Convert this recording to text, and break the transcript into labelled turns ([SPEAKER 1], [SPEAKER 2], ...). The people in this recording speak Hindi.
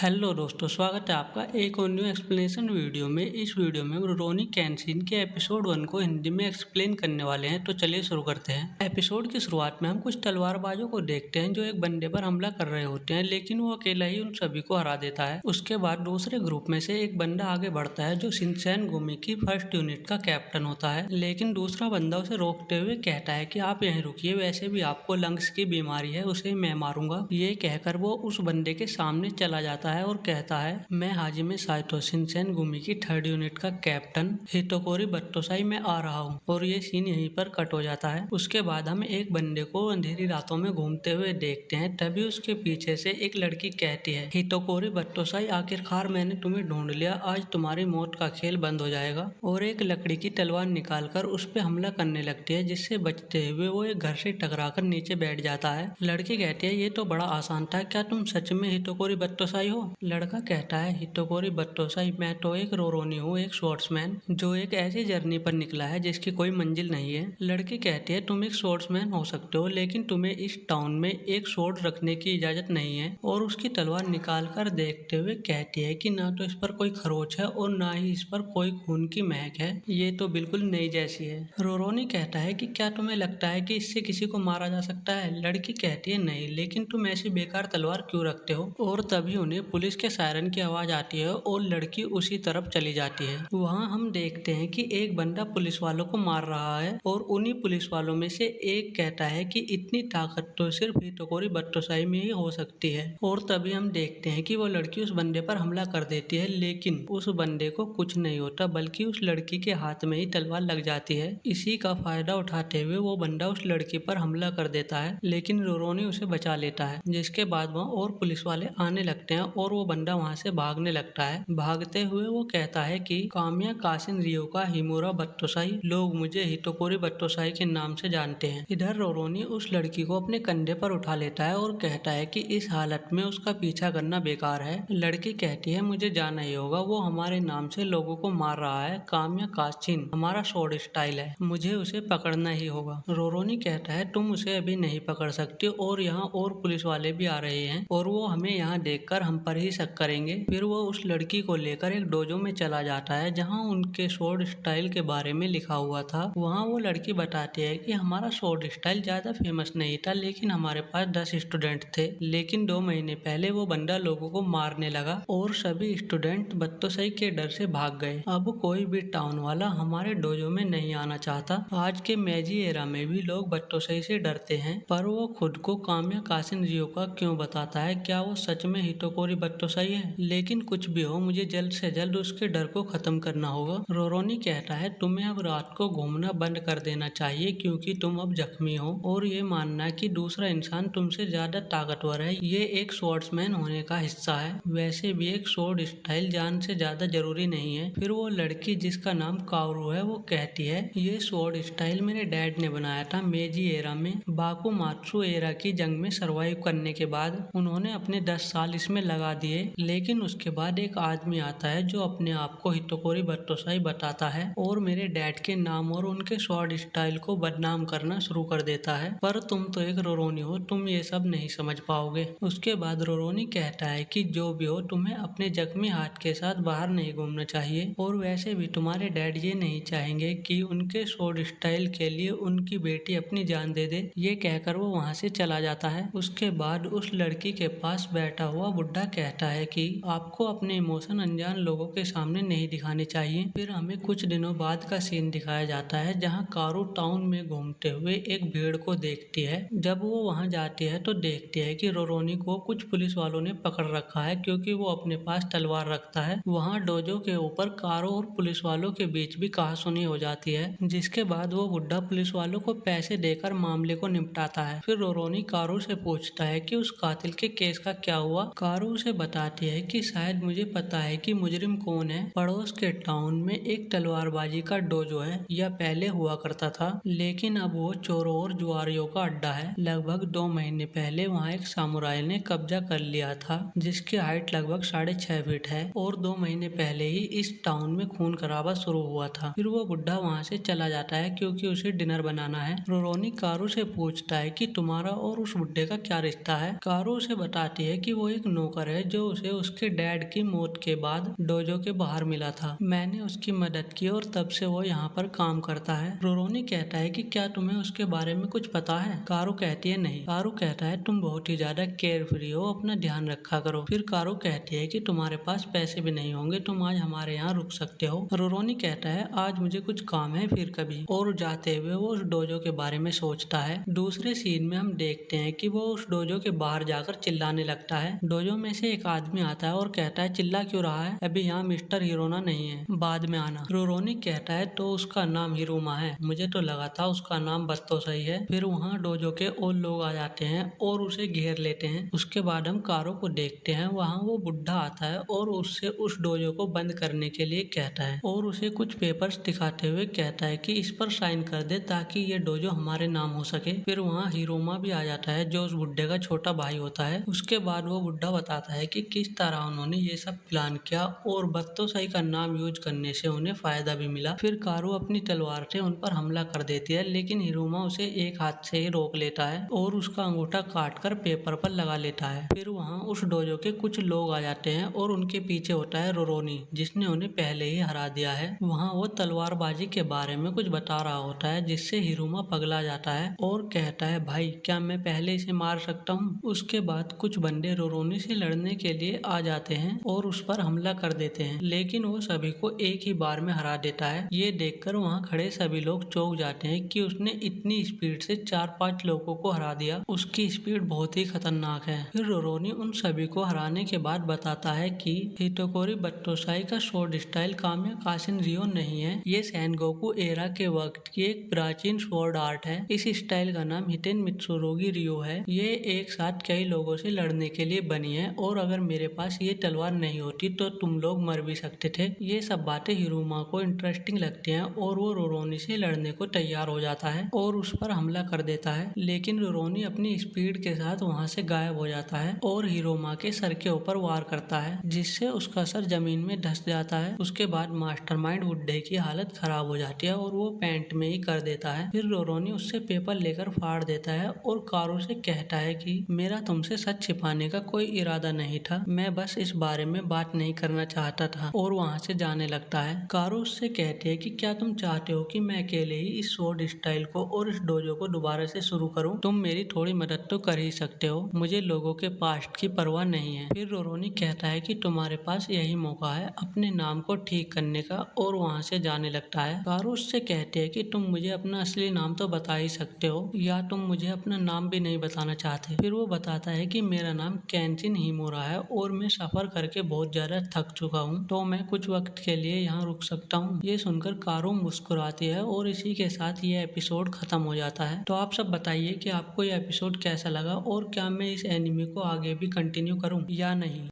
[SPEAKER 1] हेलो दोस्तों, स्वागत है आपका एक और न्यू एक्सप्लेनेशन वीडियो में। इस वीडियो में हम रुरोनी केनशिन के एपिसोड 1 को हिंदी में एक्सप्लेन करने वाले हैं। तो चलिए शुरू करते हैं। एपिसोड की शुरुआत में हम कुछ तलवारबाजों को देखते हैं जो एक बंदे पर हमला कर रहे होते हैं, लेकिन वो अकेला ही उन सभी को हरा देता है। उसके बाद दूसरे ग्रुप में से एक बंदा आगे बढ़ता है जो शिनचैन गुमी की फर्स्ट यूनिट का कैप्टन होता है, लेकिन दूसरा बंदा उसे रोकते हुए कहता है कि आप यहीं रुकिए, वैसे भी आपको लंग्स की बीमारी है, उसे मैं मारूंगा। ये कहकर वो उस बंदे के सामने चला जाता है और कहता है, मैं हाजिमे साइतो शिनचैन गुमी की थर्ड यूनिट का कैप्टन हितोकोरी बत्तोसाई में आ रहा हूँ। और ये सीन यहीं पर कट हो जाता है। उसके बाद हम एक बंदे को अंधेरी रातों में घूमते हुए देखते हैं। तभी उसके पीछे से एक लड़की कहती है, हितोकोरी बत्तोसाई, आखिरकार मैंने तुम्हें ढूंढ लिया, आज तुम्हारी मौत का खेल बंद हो जाएगा। और एक लकड़ी की तलवार निकालकर उस पर हमला करने लगती है, जिससे बचते हुए वो एक घर से टकराकर नीचे बैठ जाता है। लड़की कहती है, ये तो बड़ा आसान था, क्या तुम सच में हितोकोरी बत्तोसाई हो? लड़का कहता है, हितोकोरी बत्तोसाई, मैं तो एक रोरोनी हूँ, एक स्वॉर्ड्समैन जो एक ऐसी जर्नी पर निकला है जिसकी कोई मंजिल नहीं है। लड़की कहती है, तुम एक स्वॉर्ड्समैन हो सकते हो, लेकिन तुम्हें इस टाउन में एक स्वॉर्ड रखने की इजाजत नहीं है। और उसकी तलवार निकाल कर देखते हुए कहती है कि ना तो इस पर कोई खरोच है और ना ही इस पर कोई खून की महक है, ये तो बिल्कुल नई जैसी है। रोरोनी कहता है कि क्या तुम्हें लगता है कि इससे किसी को मारा जा सकता है? लड़की कहती है, नहीं, लेकिन तुम ऐसी बेकार तलवार क्यों रखते हो? और तभी उन्हें पुलिस के सायरन की आवाज आती है और लड़की उसी तरफ चली जाती है। वहाँ हम देखते हैं कि एक बंदा पुलिस वालों को मार रहा है और उन्हीं पुलिस वालों में से एक कहता है कि इतनी ताकत तो सिर्फ हितोकोरी बत्तोसाई में ही हो सकती है। और तभी हम देखते हैं कि वो लड़की उस बंदे पर हमला कर देती है, लेकिन उस बंदे को कुछ नहीं होता, बल्कि उस लड़की के हाथ में ही तलवार लग जाती है। इसी का फायदा उठाते हुए वो बंदा उस लड़की पर हमला कर देता है, लेकिन रोरोनी उसे बचा लेता है। जिसके बाद वहाँ और पुलिस वाले आने लगते हैं और वो बंदा वहाँ से भागने लगता है। भागते हुए वो कहता है कि कामिया कासिन रियो का हिमुरा बत्तोसाई, लोग मुझे हितोकोरी बत्तोसाई के नाम से जानते हैं। इधर रोरोनी उस लड़की को अपने कंधे पर उठा लेता है और कहता है कि इस हालत में उसका पीछा करना बेकार है। लड़की कहती है, मुझे जाना ही होगा, वो हमारे नाम से लोगों को मार रहा है, कामिया कासिन हमारा स्वॉर्ड स्टाइल है, मुझे उसे पकड़ना ही होगा। रोरोनी कहता है, तुम उसे अभी नहीं पकड़ सकती और यहाँ और पुलिस वाले भी आ रहे हैं और वो हमें यहाँ देखकर हम पर ही शक करेंगे। फिर वो उस लड़की को लेकर एक डोजो में चला जाता है जहाँ उनके स्वॉर्ड स्टाइल के बारे में लिखा हुआ था। वहाँ वो लड़की बताती है कि हमारा स्वॉर्ड स्टाइल ज्यादा फेमस नहीं था, लेकिन हमारे पास 10 स्टूडेंट थे, लेकिन 2 महीने पहले वो बंदा लोगों को मारने लगा और सभी स्टूडेंट बत्तोसाई के डर से भाग गए। अब कोई भी टाउन वाला हमारे डोजो में नहीं आना चाहता। आज के मेजी एरा में भी लोग बत्तोसाई से डरते हैं, पर वो खुद को कामिया कासिन रियो का क्यों बताता है? क्या वो सच में हितोकोरी बत्तोसाई है? लेकिन कुछ भी हो, मुझे जल्द से जल्द उसके डर को खत्म करना होगा। रोरोनी कहता है, तुम्हें अब रात को घूमना बंद कर देना चाहिए, क्योंकि तुम अब जख्मी हो और ये मानना कि दूसरा इंसान तुमसे ज्यादा ताकतवर है, ये एक स्वॉर्ड्समैन होने का हिस्सा है। वैसे भी एक स्वॉर्ड स्टाइल जान से ज्यादा जरूरी नहीं है। फिर वो लड़की जिसका नाम कावरू है वो कहती है, ये स्वॉर्ड स्टाइल मेरे डैड ने बनाया था मेजी एरा में, बाकुमात्सु एरा की जंग में सरवाइव करने के बाद उन्होंने अपने 10 साल इसमें लगा दिए। लेकिन उसके बाद एक आदमी आता है जो अपने आप को हितोकोरी बत्तोसाई बताता है और मेरे डैड के नाम और उनके स्वॉर्ड स्टाइल को बदनाम करना शुरू कर देता है। पर तुम तो एक रोरोनी हो, तुम ये सब नहीं समझ पाओगे। उसके बाद रोरोनी कहता है कि जो भी हो, तुम्हें अपने जख्मी हाथ के साथ बाहर नहीं घूमना चाहिए और वैसे भी तुम्हारे डैड ये नहीं चाहेंगे कि उनके स्वॉर्ड स्टाइल के लिए उनकी बेटी अपनी जान दे दे। ये कहकर वो वहाँ से चला जाता है। उसके बाद उस लड़की के पास बैठा हुआ बुढ़ा कहता है कि आपको अपने इमोशन अनजान लोगों के सामने नहीं दिखाने चाहिए। फिर हमें कुछ दिनों बाद का सीन दिखाया जाता है जहाँ कारू टाउन में घूमते हुए एक भीड़ को देखती है। जब वो वहाँ जाती है तो देखती है कि रोरोनी को कुछ पुलिस वालों ने पकड़ रखा है, क्योंकि वो अपने पास तलवार रखता है। वहाँ डोजो के ऊपर कारू और पुलिस वालों के बीच भी कहासुनी हो जाती है, जिसके बाद वो बुढ़ा पुलिस वालों को पैसे देकर मामले को निपटाता है। फिर रोरोनी कारू से पूछता है कि उस कातिल के केस का क्या हुआ। कारू उसे बताती है कि शायद मुझे पता है कि मुजरिम कौन है। पड़ोस के टाउन में एक तलवारबाजी का डोजो है, या पहले हुआ करता था, लेकिन अब वो चोरों और जुआरियों का अड्डा है। लगभग 2 महीने पहले वहाँ एक सामुराई ने कब्जा कर लिया था, जिसकी हाइट लगभग 6.5 फीट है और 2 महीने पहले ही इस टाउन में खून खराबा शुरू हुआ था। फिर वो बुढ़ा वहाँ से चला जाता है क्योंकि उसे डिनर बनाना है। रोरोनी कारू से पूछता है कि तुम्हारा और उस बुढ़े का क्या रिश्ता है। कारू उसे बताती है कि वो एक नौकर है जो उसे उसके डैड की मौत के बाद डोजो के बाहर मिला था। मैंने उसकी मदद की और तब से वो यहाँ पर काम करता है। रोरोनी कहता है कि क्या तुम्हें उसके बारे में कुछ पता है? कारू कहती है नहीं। कारू कहता है तुम बहुत ही ज्यादा केयर फ्री हो, अपना ध्यान रखा करो। फिर कारू कहती है कि तुम्हारे पास पैसे भी नहीं होंगे, तुम आज हमारे यहाँ रुक सकते हो। रोरोनी कहता है आज मुझे कुछ काम है, फिर कभी। और जाते हुए वो उस डोजो के बारे में सोचता है। दूसरे सीन में हम देखते हैं कि वो उस डोजो के बाहर जाकर चिल्लाने लगता है। डोजो में से एक आदमी आता है और कहता है चिल्ला क्यों रहा है, अभी यहाँ मिस्टर हिरोना नहीं है, बाद में आना। रोरोनी कहता है तो उसका नाम हिरोमा है, मुझे तो लगा था उसका नाम बत्तोसई है। फिर वहाँ डोजो के और लोग आ जाते हैं और उसे घेर लेते हैं। उसके बाद हम कारो को देखते हैं, वहाँ वो बुढ़ा आता है और उससे उस डोजो को बंद करने के लिए कहता है और उसे कुछ पेपर्स दिखाते हुए कहता है कि इस पर साइन कर दे ताकि ये डोजो हमारे नाम हो सके। फिर वहाँ हिरोमा भी आ जाता है जो उस बुढ़े का छोटा भाई होता है। उसके बाद वो बुढ़ा बताता है कि किस तरह उन्होंने ये सब प्लान किया और बत्तोसई का नाम यूज करने से उन्हें फायदा भी मिला। फिर कारू अपनी तलवार से उन पर हमला कर देती है, लेकिन हिरोमा उसे एक हाथ से ही रोक लेता है और उसका अंगूठा काट कर पेपर पर लगा लेता है। फिर वहाँ उस डोजो के कुछ लोग आ जाते हैं और उनके पीछे होता है रोरोनी जिसने उन्हें पहले ही हरा दिया है। वहाँ वो तलवारबाजी के बारे में कुछ बता रहा होता है जिससे हिरोमा पगला जाता है और कहता है भाई क्या मैं पहले इसे मार सकता हूँ। उसके बाद कुछ बंदे रोरोनी से लड़ने के लिए आ जाते हैं और उस पर हमला कर देते हैं, लेकिन वो सभी को एक ही बार में हरा देता है। ये देखकर वहाँ खड़े सभी लोग चौंक जाते हैं कि उसने इतनी स्पीड से 4-5 लोगों को हरा दिया, उसकी स्पीड बहुत ही खतरनाक है। फिर रोरोनी उन सभी को हराने के बाद बताता है कि हितोकोरी बत्तोसाई का स्वॉर्ड स्टाइल कामिया काशिन रियो नहीं है, ये सेनगोकू एरा के वक्त की एक प्राचीन स्वॉर्ड आर्ट है। इस स्टाइल का नाम हितेन मित्सुरुगी रियो है। ये एक साथ कई लोगों से लड़ने के लिए बनी है और अगर मेरे पास ये तलवार नहीं होती तो तुम लोग मर भी सकते थे। ये सब बातें हिरोमा को इंटरेस्टिंग लगती हैं और वो रोरोनी से लड़ने को तैयार हो जाता है और उस पर हमला कर देता है, लेकिन रोरोनी अपनी स्पीड के साथ वहाँ से गायब हो जाता है और हिरोमा के सर के ऊपर वार करता है जिससे उसका सर जमीन में धंस जाता है। उसके बाद मास्टरमाइंड बुड्ढे की हालत खराब हो जाती है और वो पैंट में ही कर देता है। फिर रोरोनी उससे पेपर लेकर फाड़ देता है और कारू से कहता है कि मेरा तुमसे सच छिपाने का कोई इरादा नहीं था, मैं बस इस बारे में बात नहीं करना चाहता था, और वहाँ से जाने लगता है। कारू उससे कहती है कि क्या तुम चाहते हो कि मैं अकेले ही इस स्वॉर्ड स्टाइल को और इस डोजो को दोबारा से शुरू करूं? तुम मेरी थोड़ी मदद तो कर ही सकते हो, मुझे लोगों के पास्ट की परवाह नहीं है। फिर रोरोनी कहता है कि तुम्हारे पास यही मौका है अपने नाम को ठीक करने का और वहाँ से जाने लगता है। कारू उससे कहते हैं कि तुम मुझे अपना असली नाम तो बता ही सकते हो, या तुम मुझे अपना नाम भी नहीं बताना चाहते। फिर वो बताता है कि मेरा नाम केंशिन हिमोरा है और मैं सफर करके बहुत ज्यादा थक चुका हूँ, तो मैं कुछ वक्त के लिए यहाँ रुक सकता हूँ। ये सुनकर कारू मुस्कुराती है और इसी के साथ ये एपिसोड खत्म हो जाता है। तो आप सब बताइए कि आपको ये एपिसोड कैसा लगा और क्या मैं इस एनिमे को आगे भी कंटिन्यू करूँ या नहीं।